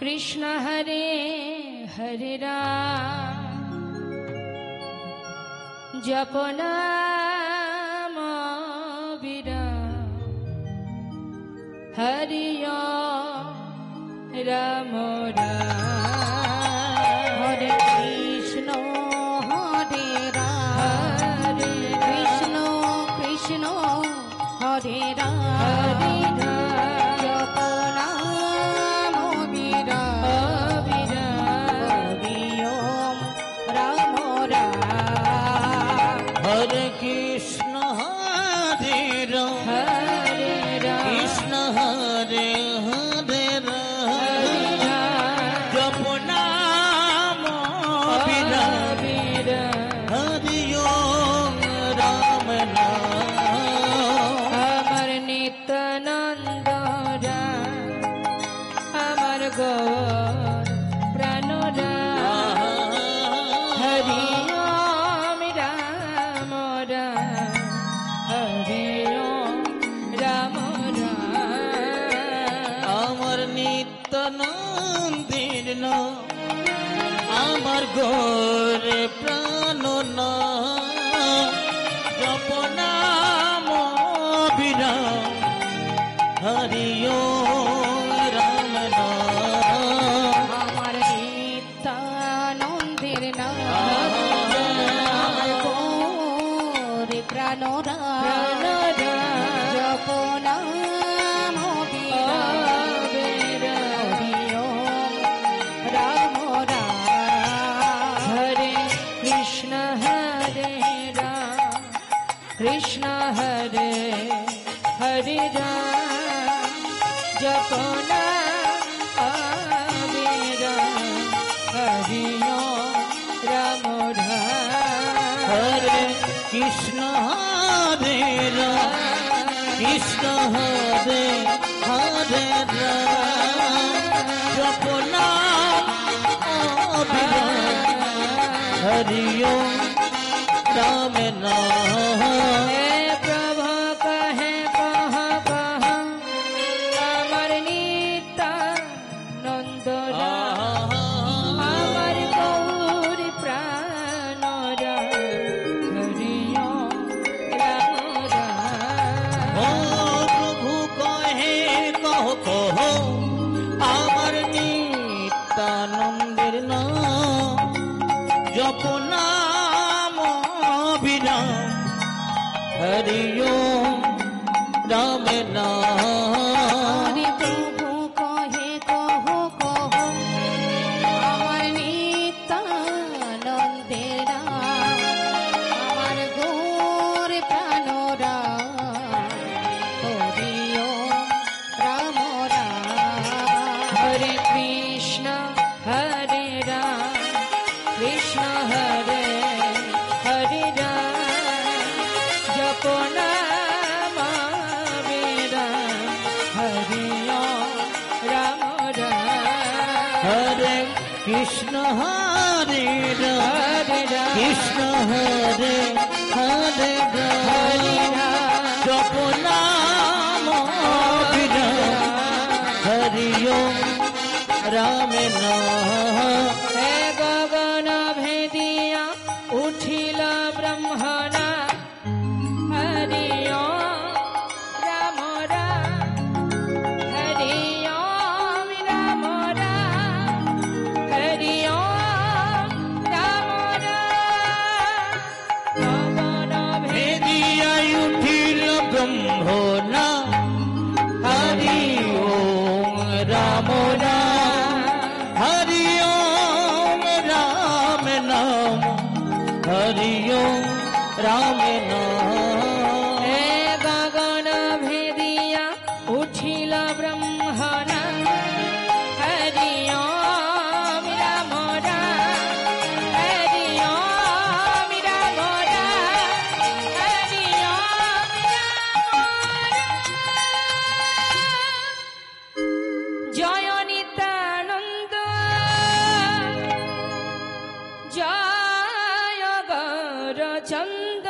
कृष्ण हरे हरे राम जप नाम विराम हरि राम राम हरे कृष्ण कृष्ण कृष्ण हरे राम हरि जप नाम विराम हरि ओम राम राम हरे कृष्ण हरे राम कृष्ण हरे हरे राम जप नाम विराम हरि ओम राम नाम अमर नित्यानंद राम अमर गौर प्राण राम हरि ओम राम राम हरि ओम राम राम আমার নিত্যানন্দের নাম আমার গোরে প্রাণ নাম জপ নাম বিরাম হরি ওম রাম নাম আমার নিত্যানন্দের নাম আমার গৌরে প্রাণ রাম জপ নাম বিরাম হরি ওম রাম রাম हरे कृष्ण हरे राम कृष्ण हरे हरे राम जप नाम विराम हरि ओम राम राम हरे कृष्ण हरे राम कृष्ण हरे हरे राम जप नाम विराम हरि ओम राम नाम हे प्रभु कहे कह कह अमर नित्यानंद राम अमर गौर प्राण राम हरि ओम राम राम ओ प्रभु कहे कहो कहो আমার নিত্যানন্দের নাম জপ নাম বিরাম হরি ওম রাম নাম हरि प्रभु कहे कहो कहो আমার নিত্যানন্দের নাম আমার গৌর প্রাণ রাম হরি ওম রাম রাম हरे कृष्ण हरे राम कृष्ण हरे हरे राम जप नाम विराम हरि ओम राम राम हरे कृष्ण हरे राम कृष्ण हरे हरे राम जप नाम विराम हरि ओम राम नाम हे गगन भेदिया उठिल ब्रह्मणा हरि ओम राम राम हरि ओम राम राम हरि ओम राम राम गगन भेदिया उठिल ब्रह्मणा हरि ओम राम नाम हरि ओम राम नाम हरि ओम राम नाम हे गगन भेदिया उठिल ब्रह्मणा हरि ओम राम राम हरि ओम राम राम हरि ओम राम जय नित्यानंद जय गौरचंद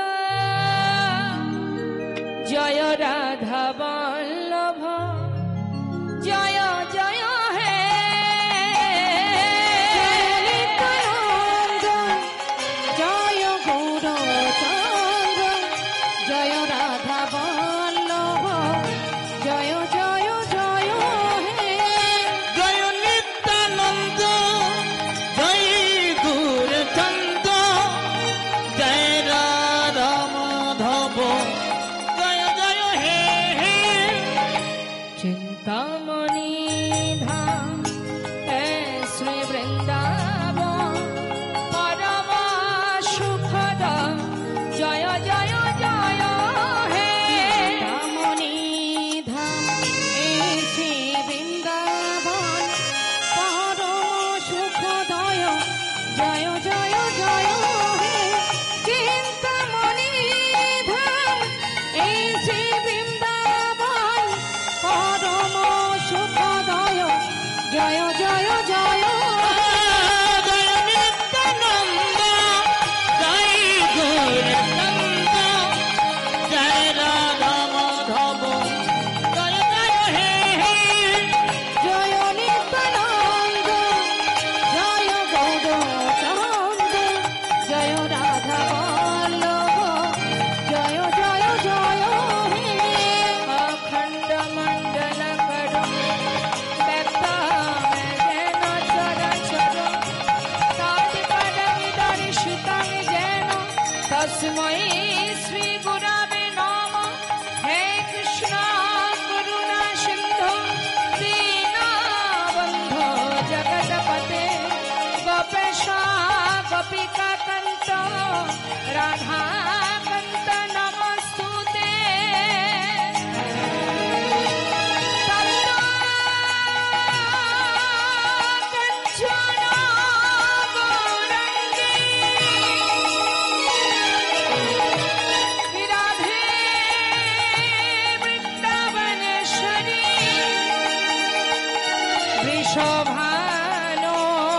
তস্मै শ্রী গুরবে নমঃ। হে কৃষ্ণ করুণা সিন্ধু দীনবন্ধু জগৎপতে গোপেশ গোপিকা কান্ত রাধা কান্ত নমস্তুতে।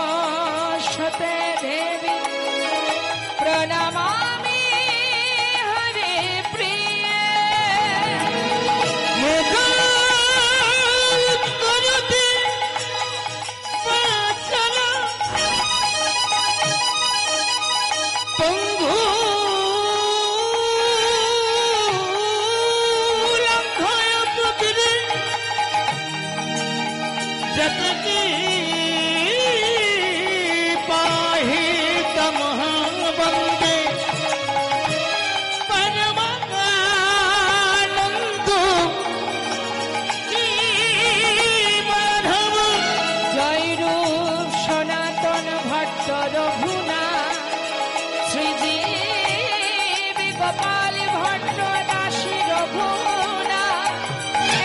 शोभानुसुते देवी प्रणमामि हरे प्रिये। मुखात्करति वाचन पङ्गुलङ्घयतु गिरिं जगति पाहि तमहं वन्दे परमानन्दो माधव। जय रूप सनातन भट्ट रघुनाथ শ্রীজীব গোপাল ভট্ট দাসী রঘুনাথ।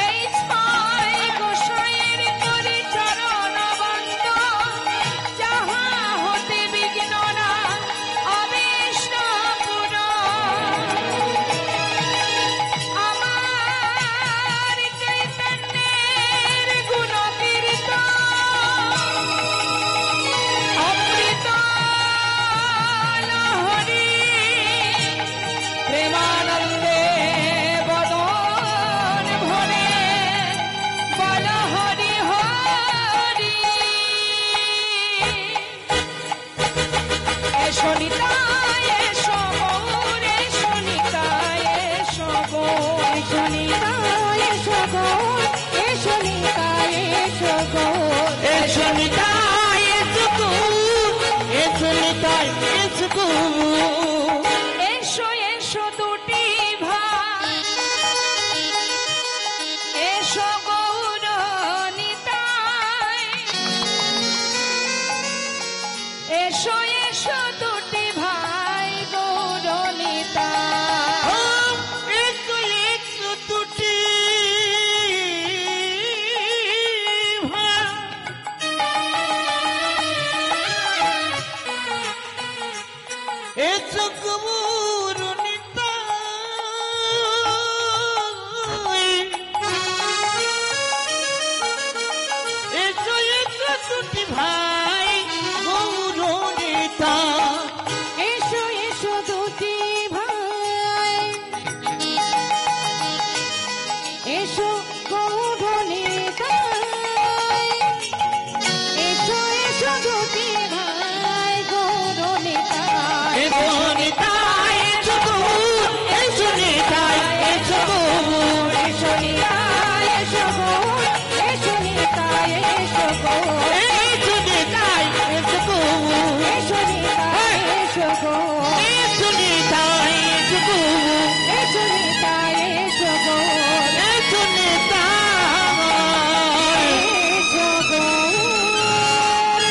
এই ছয় গোসাইয়ের করি চরণ বন্দন, যাহা হতে বিঘ্ন না অবিষ্ণ পূরণ। আমার চৈতন্যের গুণ কীর্তন অমৃত লহরী প্রেমানন্দে বদন ভরে বল হরি হরি। এসো নিতাই এসো গৌর, এসো নিতাই এসো গৌর, এসো নিতাই এসো গৌর, এসো নিতাই এসো গৌর। এসো নিতাই এসো গৌর, এসো নিতাই এসো গৌর। এসো এসো দুটি ভাই, এসো গৌর নিতাই। এসো এসো দুটি ভাই গৌর নিতাই। এসো এসো দুটি ভাই, এসো গৌর নিতাই। এসো এসো দুটি ভাই গৌর নিতাই। এসো এসো দুটি ভাই, এসো গৌর নিতাই। এসো এসো দুটি ভাই গৌর নিতাই। এসো নিতাই এসো গৌর, এসো নিতাই এসো গৌর। এসো নিতাই এসো গৌর, এসো নিতাই এসো গৌর। এসো নিতাই এসো গৌর, এসো নিতাই এসো গৌর। এসো নিতাই এসো গৌর, এসো নিতাই এসো গৌর। এসো নিতাই। এসো গৌর।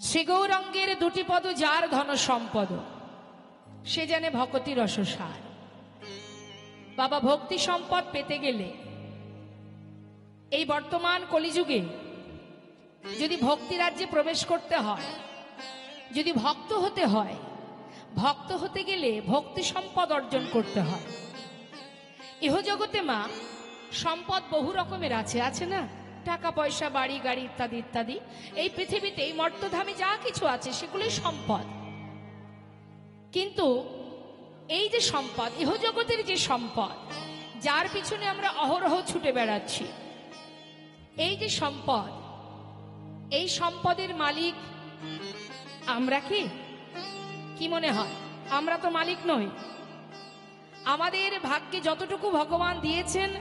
শ্রী গৌরাঙ্গের দুটি পদ যার ধন সম্পদ, সে জানে ভকতি রসসার। বাবা, ভক্তি সম্পদ পেতে গেলে এই বর্তমান কলিযুগে যদি ভক্তি রাজ্যে প্রবেশ করতে হয়, যদি ভক্ত হতে হয়, ভক্ত হতে গেলে ভক্তি সম্পদ অর্জন করতে হয়। ইহজগতে মা সম্পদ বহু রকমের আছে, আছে না? টাকা পয়সা, বাড়ি গাড়ি ইত্যাদি ইত্যাদি। এই পৃথিবীতে এই মর্তধামে যা কিছু আছে সেগুলোই সম্পদ। কিন্তু এই যে সম্পদ, ইহজগতের যে সম্পদ, যার পিছনে আমরা অহরহ ছুটে বেড়াচ্ছি, এই যে সম্পদ, এই সম্পদের মালিক আমরা কি মনে হয়? আমরা তো মালিক নই। আমাদের ভাগ্যে যতটুকু ভগবান দিয়েছেন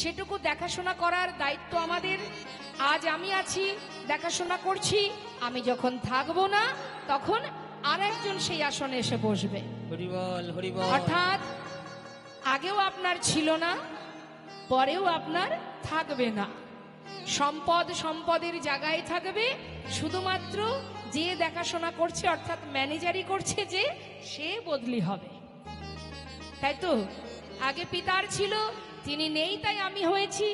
সেটুকু দেখাশোনা করার দায়িত্ব আমাদের। আজ আমি আছি, দেখাশোনা করছি, আমি যখন থাকবো না তখন আর একজন সেই আসনে এসে বসবে। হরি বল হরি বল। অর্থাৎ আগেও আপনার ছিল না, পরেও আপনার থাকবে না। সম্পদ সম্পদের জায়গায় থাকবে, শুধুমাত্র যে দেখাশোনা করছে অর্থাৎ ম্যানেজারি করছে যে, সে বদলি হবে। তাই তো আগে পিতার ছিল, তিনি নেই তাই আমি হয়েছি,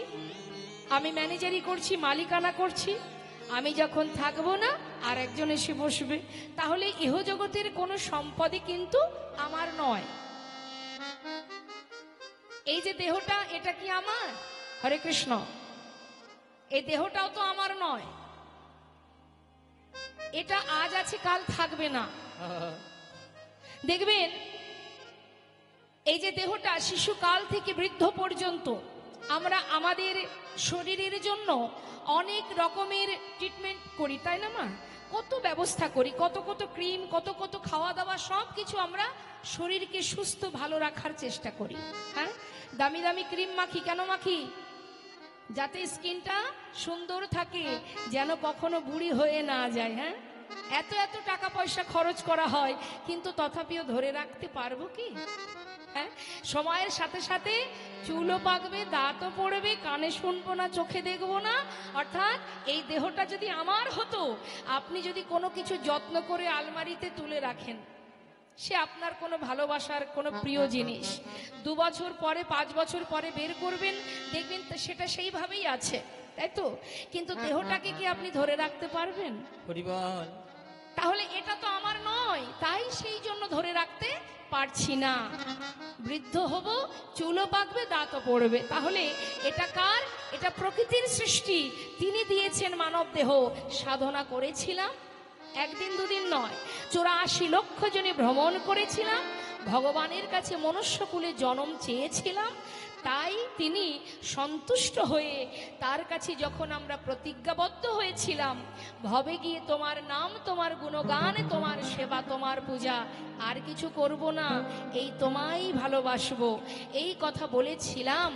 আমি ম্যানেজারি করছি, মালিকানা করছি। আমি যখন থাকবো না আর একজন এসে বসবে। তাহলে ইহজগতের কোনো সম্পদই কিন্তু আমার নয়। এই যে দেহটা, এটা কি আমার? হরে কৃষ্ণ। এই দেহটাও তো আমার নয়। এটা আজ আছে কাল থাকবে না। দেখবেন এই যে দেহটা শিশুকাল থেকে বৃদ্ধ পর্যন্ত আমরা আমাদের শরীরের জন্য অনেক রকমের ট্রিটমেন্ট করি, তাই না মা? কত ব্যবস্থা করি, কত কত ক্রিম, কত কত খাওয়া দাওয়া, সব কিছু আমরা শরীরকে সুস্থ ভালো রাখার চেষ্টা করি। হ্যাঁ, দামি দামি ক্রিম মাখি। কেন মাখি? যাতে স্কিনটা সুন্দর থাকে, যেন কখনো বুড়ি হয়ে না যায়। হ্যাঁ, এত এত টাকা পয়সা খরচ করা হয়, কিন্তু তথাপিও ধরে রাখতে পারবো কি? হ্যাঁ, সময়ের সাথে সাথে চুলও পাকবে, দাঁতও পড়বে, কানে শুনবো না, চোখে দেখবো না। অর্থাৎ এই দেহটা যদি আমার হতো, আপনি যদি কোনো কিছু যত্ন করে আলমারিতে তুলে রাখেন, সে আপনার কোনো ভালোবাসার কোনো প্রিয় জিনিস, 2 বছর পরে 5 বছর পরে বের করবেন, দেখবেন সেটা সেইভাবেই আছে, তাই তো? কিন্তু দেহটাকে কি আপনি ধরে রাখতে পারবেন? হরি বল। তাহলে এটা তো আমার নয়, তাই সেই জন্য ধরে রাখতে পারছি না। বৃদ্ধ হব, চুলও পাকবে, দাঁতও পড়বে। তাহলে এটা কার? এটা প্রকৃতির সৃষ্টি, তিনি দিয়েছেন মানব দেহ। সাধনা করেছিলাম, একদিন দুদিন নয়, 84 লক্ষ জনে ভ্রমণ করেছিলাম, ভগবানের কাছে মনুষ্যকুলে জন্ম চেয়েছিলাম। তাই তিনি সন্তুষ্ট হয়ে তার কাছে যখন আমরা প্রতিজ্ঞাবদ্ধ হয়েছিলাম, ভবে গিয়ে তোমার নাম, তোমার গুণগান, তোমার সেবা, তোমার পূজা, আর কিছু করব না, এই তোমায় ভালোবাসবো, এই কথা বলেছিলাম,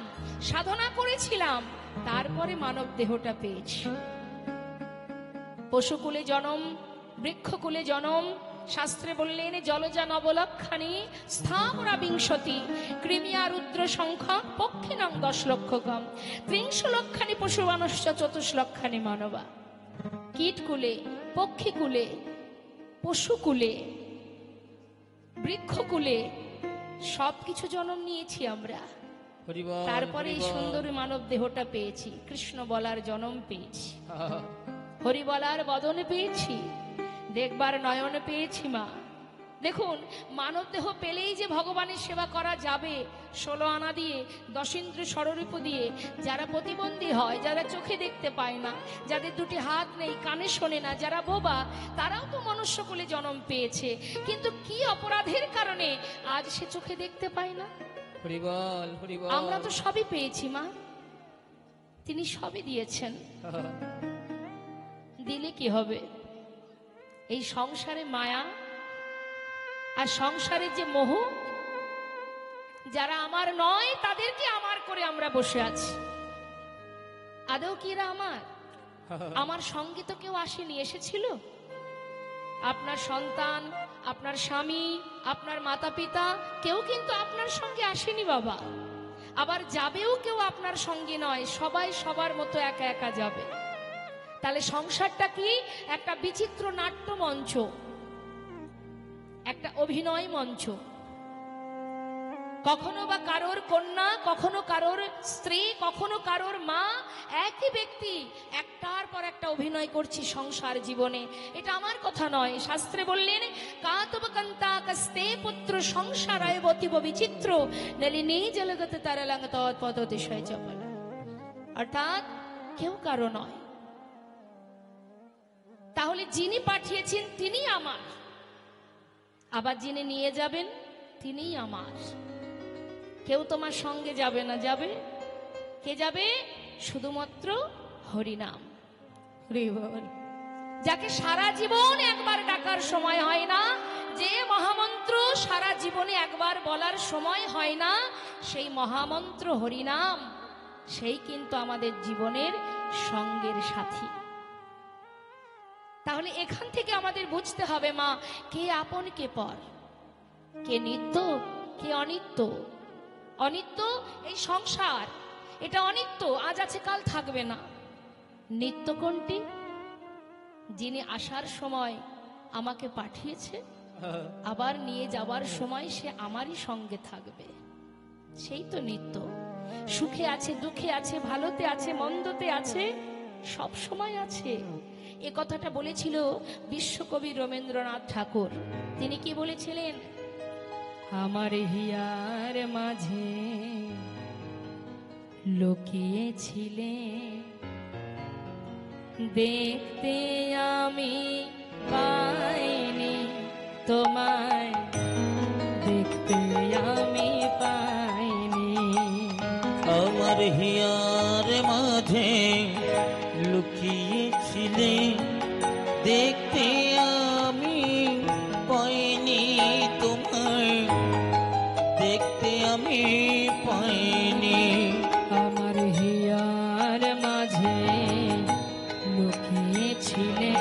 সাধনা করেছিলাম, তারপরে মানব দেহটা পেয়েছি। পশুকুলে জনম, বৃক্ষকুলে জনম, শাস্ত্রে বললেন জলজা নবলক্ষানি স্থাবরা বিংশতি, কৃমিয়া রুদ্র সংখ্যা পক্ষিণাং 10 লক্ষ কম, 30 লক্ষানি পশু মানুষ্য 24 লক্ষানি মানবা। কীটকুলে, পক্ষীকুলে, পশুকুলে, বৃক্ষকুলে সবকিছু জন্ম নিয়েছি আমরা। হরি বল। তারপরে এই সুন্দর মানব দেহটা পেয়েছি, কৃষ্ণ বলার জন্ম পেয়েছি, হরি বলার বদন পেয়েছি, দেখবার নয়ন পেয়েছি। মা দেখুন, মানব দেহ পেলেই যে ভগবানের সেবা করা যাবে 16 আনা দিয়ে, 10 ইন্দ্র ষড়রূপ দিয়ে, যারা প্রতিবন্ধী হয়, যারা চোখে দেখতে পায় না, যাদের 2টি হাত নেই, কানে শোনে না, যারা বোবা, তারাও তো মনুষ্যকুলে জন্ম পেয়েছে। কিন্তু কি অপরাধের কারণে আজ সে চোখে দেখতে পায় না? হরি বল হরি বল। আমরা তো সবই পেয়েছি মা, তিনি সবই দিয়েছেন। দিলে কি হবে? এই সংসারে মায়া আর সংসারের যে মোহ, যারা আমার নয় তাদেরকে আমার করে আমরা বসে আছি। আদৌ কি এরা আমার? আমার সঙ্গে তো কেউ আসেনি, এসেছিল আপনার সন্তান, আপনার স্বামী, আপনার মাতা পিতা, কেউ কিন্তু আপনার সঙ্গে আসেনি বাবা। আবার যাবেও কেউ আপনার সঙ্গে নয়, সবাই সবার মতো একা একা যাবে। তাহলে সংসারটা কি? একটা বিচিত্র নাট্য মঞ্চ, একটা অভিনয় মঞ্চ। কখনো বা কারোর কন্যা, কখনো কারোর স্ত্রী, কখনো কারোর মা, একই ব্যক্তি একটার পর একটা অভিনয় করছি সংসার জীবনে। এটা আমার কথা নয়, শাস্ত্রে বললেন কাতবকান্তা কস্তে পুত্র সংসারায় বতিব বিচিত্র নলিনী জলগত তারালাঙ্গ তৎপদতিশয় চপল। অর্থাৎ কেউ কারো নয়। তাহলে যিনি পাঠিয়েছেন তিনি আমার, আবার যিনি নিয়ে যাবেন তিনিই আমার। কেউ তোমার সঙ্গে যাবে না, যাবে কে? যাবে শুধুমাত্র হরিনাম। হরি বল। যাকে সারা জীবন একবার ডাকার সময় হয় না, যে মহামন্ত্র সারা জীবনে একবার বলার সময় হয় না, সেই মহামন্ত্র হরিনাম, সেই কিন্তু আমাদের জীবনের সঙ্গের সাথী। তাহলে এখান থেকে আমাদের বুঝতে হবে মা, কে আপন কে পর, কে নিত্য কে অনিত্য। অনিত্য এই সংসার, এটা অনিত্য, আজ আছে কাল থাকবে না। নিত্য কোনটি? যিনি আসার সময় আমাকে পাঠিয়েছে, আবার নিয়ে যাবার সময় সে আমারই সঙ্গে থাকবে, সেই তো নিত্য। সুখে আছে, দুঃখে আছে, ভালোতে আছে, মন্দতে আছে, সব সময় আছে। এ কথাটা বলেছিল বিশ্বকবি রবীন্দ্রনাথ ঠাকুর। তিনি কি বলেছিলেন? আমার হিয়ার মাঝে লুকিয়েছিলে, দেখতে আমি পাইনি তোমায়, দেখতে আমি পাইনি। আমার হিয়ার মাঝে লুকিয়েছিলে, দেখতে আমি পাইনি তোমায়, দেখতে আমি পাইনি। আমার হিয়ার মাঝে লুকিয়েছিলে,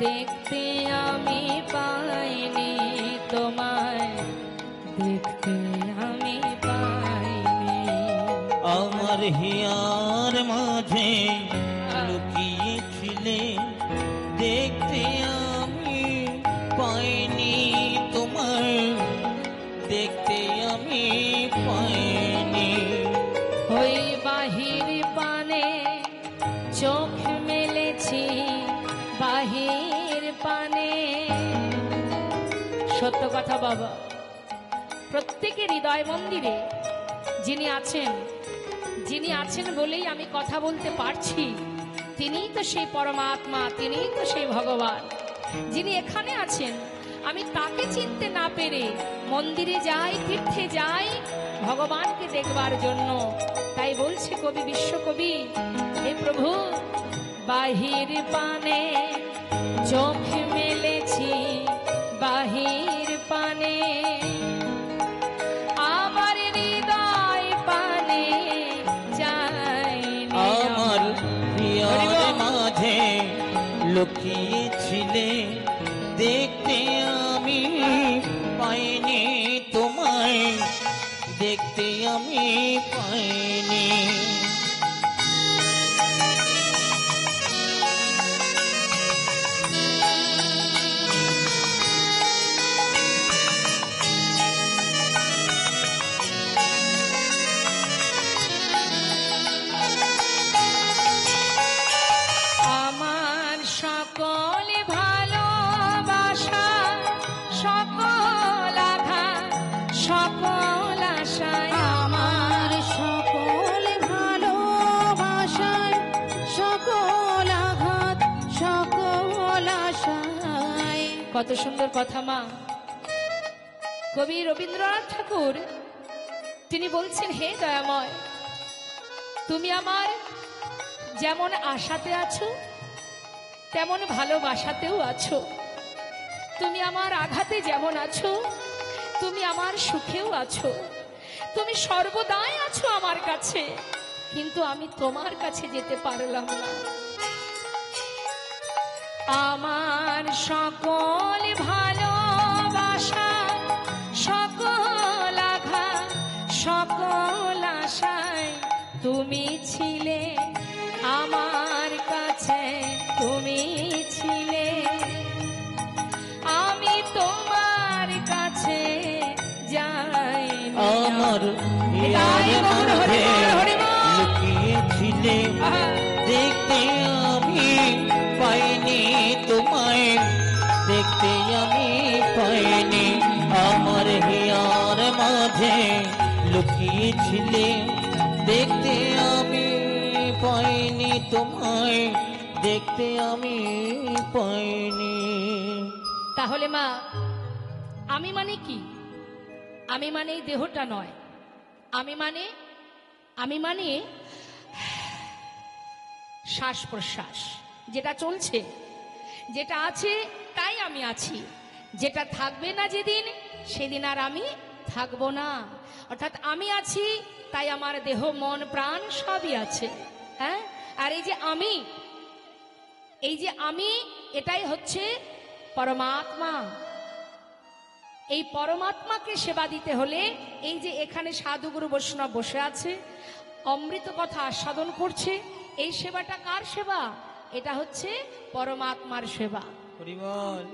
দেখতে আমি পাইনি তোমায়, দেখতে আমি পাইনি। আমার হিয়ার মাঝে লুকিয়েছিলে, দেখতে আমি পাইনি তোমায়, দেখতে আমি পাইনি। ওই বাহির পানে চোখ মেলেছি, বাহির পানে। সত্য কথা বাবা, প্রত্যেকের হৃদয় মন্দিরে যিনি আছেন, যিনি আছেন বলেই আমি কথা বলতে পারছি, তিনিই তো সেই পরমাত্মা, তিনিই তো সেই ভগবান। যিনি এখানে আছেন, আমি তাকে চিনতে না পেরে মন্দিরে যাই, তীর্থে যাই ভগবানকে দেখবার জন্য। তাই বলছে কবি, বিশ্বকবি, হে প্রভু, বাহির পানে চোখ মেলেছি, বাহির পানে, আমার হৃদয় পানে যাইনি। আমার হিয়ার মাঝে লুকিয়েছিলে, দেখতে আমি পাইনি তোমায়, দেখতে আমি পাইনি। আমার সকল ভালোবাসা, সকল আঘাত, সকল আশায়, আমার সকল ভালোবাসায়, সকল আঘাত, সকল আশায়। কত সুন্দর কথা মা। কবি রবীন্দ্রনাথ ঠাকুর তিনি বলছেন, হে দয়াময়, তুমি আমার যেমন আশাতে আছো, তেমন ভালোবাসাতেও আছো। তুমি আমার আঘাতে যেমন আছো, তুমি আমার সুখেও আছো। তুমি সর্বদাই আছো আমার কাছে, কিন্তু আমি তোমার কাছে যেতে পারলাম না। আমার সকল ভালোবাসা, সকল আঘাত, সকল আশায় তুমি ছিলে আমার কাছে, তুমি ছিলে। আমি তোমার কাছে যাইনি। আমার হিয়ার মাঝে লুকিয়েছিলে, দেখতে আমি পাইনি তোমায়, দেখতে আমি পাইনি। আমার হিয়ার মাঝে লুকিয়েছিলে, দেখতে আমি পাইনি তোমায়, দেখতে আমি পাইনি। তাহলে মা, আমি মানে কি? আমি মানে এই দেহটা নয়। আমি মানে শ্বাস প্রশ্বাস, যেটা চলছে, যেটা আছে তাই আমি আছি। যেটা থাকবে না যেদিন, সেদিন আর আমি থাকবো না। অর্থাৎ আমি আছি, তাই আমার দেহ মন প্রাণ সবই আছে। হ্যাঁ, আর এই যে আমি, এই যে আমি, এটাই হচ্ছে পরমাত্মা। এই পরমাত্মাকে সেবা দিতে হলে এই যে এখানে সাধুগুরু বৈষ্ণব বসে আছে, অমৃত কথা আস্বাদন করছে, এই সেবাটা কার সেবা? এটা হচ্ছে পরমাত্মার সেবা। হরি বল।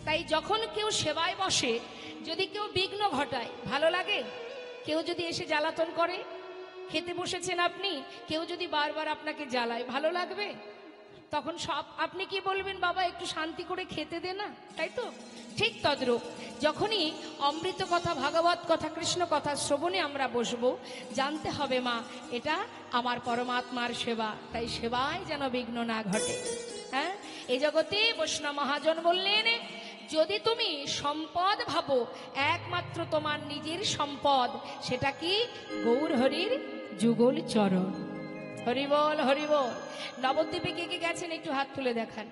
তাই যখন কেউ সেবায় বসে, যদি কেউ বিঘ্ন ঘটায় ভালো লাগে? কেউ যদি এসে জ্বালাতন করে, খেতে বসেছেন আপনি, কেউ যদি বারবার আপনাকে জ্বালায়, ভালো লাগবে? তখন সব আপনি কি বলবেন, বাবা একটু শান্তি করে খেতে দে না, তাই তো? ঠিক তদ্রূপ যখনই অমৃত কথা, ভাগবত কথা, কৃষ্ণ কথা শ্রবণে আমরা বসবো, জানতে হবে মা এটা আমার পরমাত্মার সেবা, তাই সেবায় যেন বিঘ্ন না ঘটে। হ্যাঁ, এই জগতে বৈষ্ণব মহাজন বললেন, যদি তুমি সম্পদ ভাবো, একমাত্র তোমার নিজের সম্পদ, সেটা কি? গৌর হরির যুগল চরণ। হরি বল, হরি বল। নবদ্বীপে কে কে গেছেন একটু হাত তুলে দেখান।